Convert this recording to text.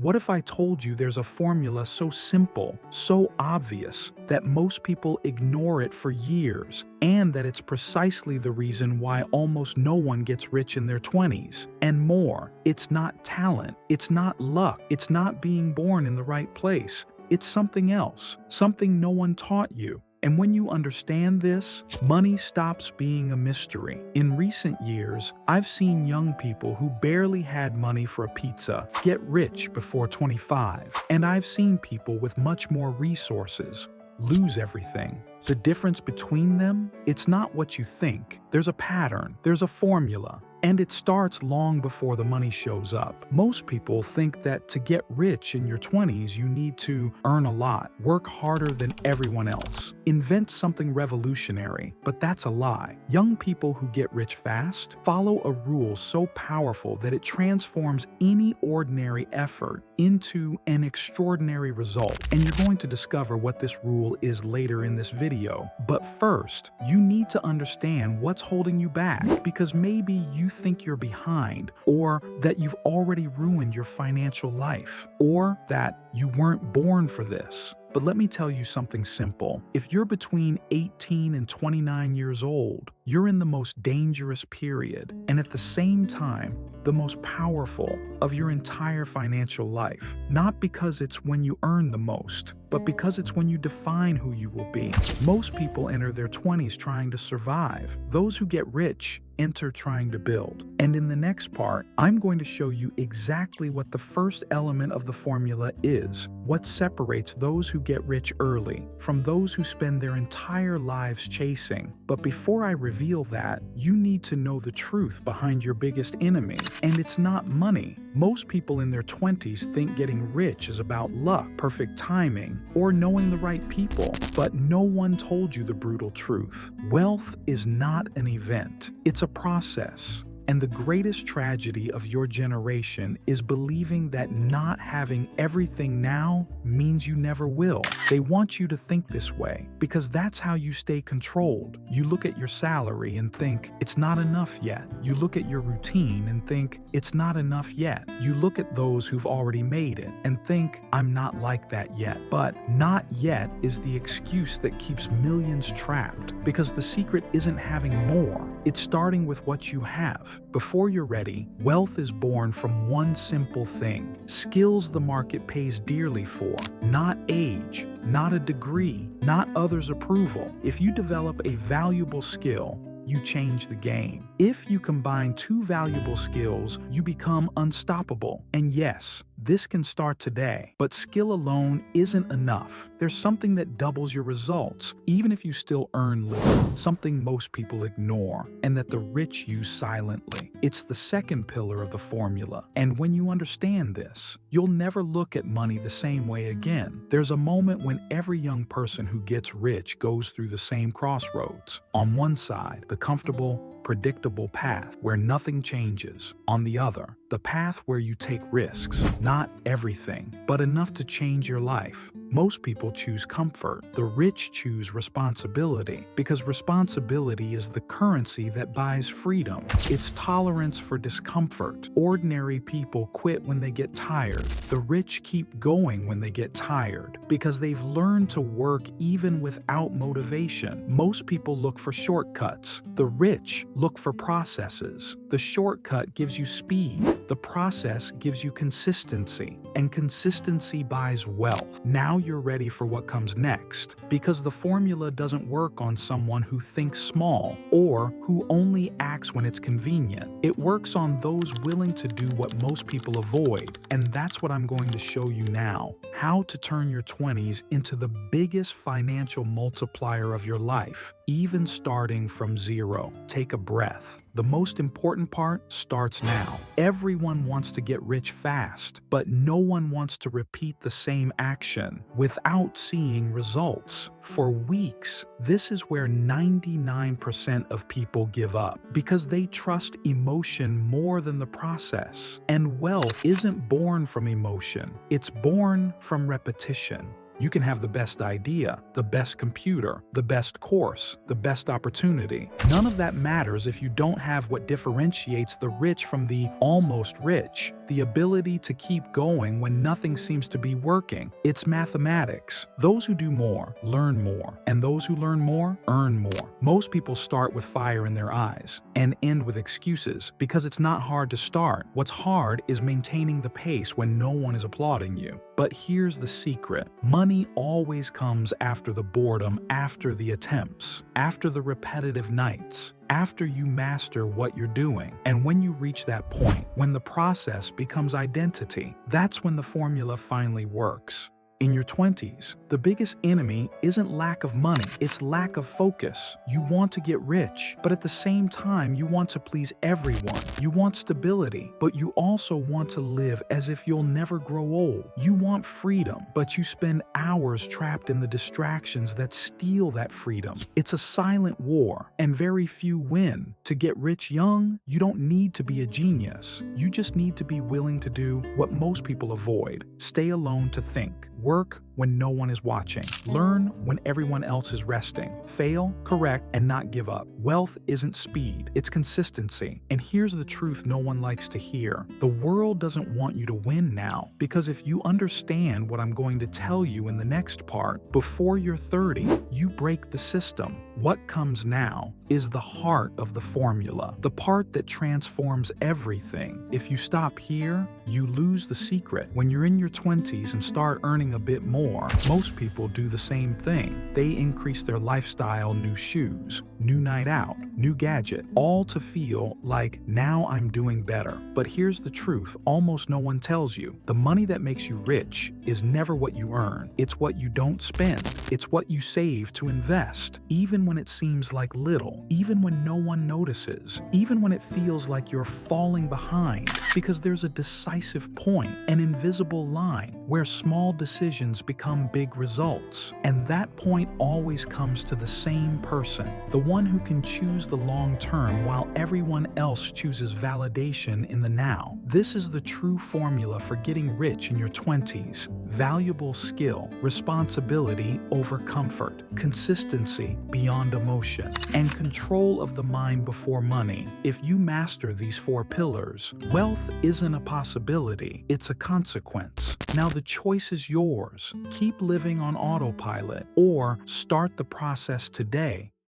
What if I told you there's a formula so simple, so obvious, that most people ignore it for years, and that it's precisely the reason why almost no one gets rich in their 20s? And more, it's not talent, it's not luck, it's not being born in the right place. It's something else, something no one taught you. And when you understand this, money stops being a mystery. In recent years, I've seen young people who barely had money for a pizza get rich before 25. And I've seen people with much more resources lose everything. The difference between them, it's not what you think. There's a pattern, there's a formula. And it starts long before the money shows up. Most people think that to get rich in your 20s, you need to earn a lot, work harder than everyone else, invent something revolutionary. But that's a lie. Young people who get rich fast follow a rule so powerful that it transforms any ordinary effort into an extraordinary result. And you're going to discover what this rule is later in this video. But first, you need to understand what's holding you back, because maybe you think you're behind, or that you've already ruined your financial life, or that you weren't born for this. But let me tell you something simple. If you're between 18 and 29 years old, you're in the most dangerous period, and at the same time, the most powerful of your entire financial life. Not because it's when you earn the most, but because it's when you define who you will be. Most people enter their 20s trying to survive. Those who get rich enter trying to build. And in the next part, I'm going to show you exactly what the first element of the formula is, what separates those who get rich early from those who spend their entire lives chasing. But before I reveal that, you need to know the truth behind your biggest enemy, and it's not money. Most people in their 20s think getting rich is about luck, perfect timing, or knowing the right people. But no one told you the brutal truth. Wealth is not an event, it's a process. And the greatest tragedy of your generation is believing that not having everything now means you never will. They want you to think this way because that's how you stay controlled. You look at your salary and think, it's not enough yet. You look at your routine and think, it's not enough yet. You look at those who've already made it and think, I'm not like that yet. But not yet is the excuse that keeps millions trapped, because the secret isn't having more. It's starting with what you have. Before you're ready, wealth is born from one simple thing: skills the market pays dearly for, not age, not a degree, not others' approval. If you develop a valuable skill, you change the game. If you combine two valuable skills, you become unstoppable. And yes, this can start today, but skill alone isn't enough. There's something that doubles your results, even if you still earn little, something most people ignore, and that the rich use silently. It's the second pillar of the formula, and when you understand this, you'll never look at money the same way again. There's a moment when every young person who gets rich goes through the same crossroads. On one side, the comfortable, predictable path where nothing changes. On the other, the path where you take risks, not everything, but enough to change your life. Most people choose comfort. The rich choose responsibility, because responsibility is the currency that buys freedom. It's tolerance for discomfort. Ordinary people quit when they get tired. The rich keep going when they get tired, because they've learned to work even without motivation. Most people look for shortcuts. The rich look for processes. The shortcut gives you speed. The process gives you consistency, and consistency buys wealth. Now you're ready for what comes next, because the formula doesn't work on someone who thinks small or who only acts when it's convenient. It works on those willing to do what most people avoid, and that's what I'm going to show you now: how to turn your 20s into the biggest financial multiplier of your life, even starting from zero. Take a breath. The most important part starts now. Everyone wants to get rich fast, but no one wants to repeat the same action without seeing results. For weeks, this is where 99% of people give up, because they trust emotion more than the process. And wealth isn't born from emotion, it's born from repetition. You can have the best idea, the best computer, the best course, the best opportunity. None of that matters if you don't have what differentiates the rich from the almost rich, the ability to keep going when nothing seems to be working. It's mathematics. Those who do more, learn more, and those who learn more, earn more. Most people start with fire in their eyes and end with excuses because it's not hard to start. What's hard is maintaining the pace when no one is applauding you. But here's the secret. Money always comes after the boredom, after the attempts, after the repetitive nights, after you master what you're doing. And when you reach that point, when the process becomes identity, that's when the formula finally works. In your 20s, the biggest enemy isn't lack of money, it's lack of focus. You want to get rich, but at the same time, you want to please everyone. You want stability, but you also want to live as if you'll never grow old. You want freedom, but you spend hours trapped in the distractions that steal that freedom. It's a silent war, and very few win. To get rich young, you don't need to be a genius. You just need to be willing to do what most people avoid. Stay alone to think. Work when no one is watching. Learn when everyone else is resting. Fail, correct, and not give up. Wealth isn't speed, it's consistency. And here's the truth no one likes to hear. The world doesn't want you to win now, because if you understand what I'm going to tell you in the next part, before you're 30, you break the system. What comes now is the heart of the formula, the part that transforms everything. If you stop here, you lose the secret. When you're in your 20s and start earning a bit more, most people do the same thing. They increase their lifestyle, new shoes, new night out, new gadget, all to feel like, now I'm doing better. But here's the truth almost no one tells you. The money that makes you rich is never what you earn. It's what you don't spend. It's what you save to invest. Even when it seems like little, even when no one notices, even when it feels like you're falling behind, because there's a decisive point, an invisible line, where small decisions become big results. And that point always comes to the same person, the one who can choose the long term while everyone else chooses validation in the now. This is the true formula for getting rich in your 20s. Valuable skill, responsibility over comfort, consistency beyond emotion, and control of the mind before money. If you master these 4 pillars, wealth isn't a possibility, it's a consequence. Now the choice is yours. Keep living on autopilot or start the process today.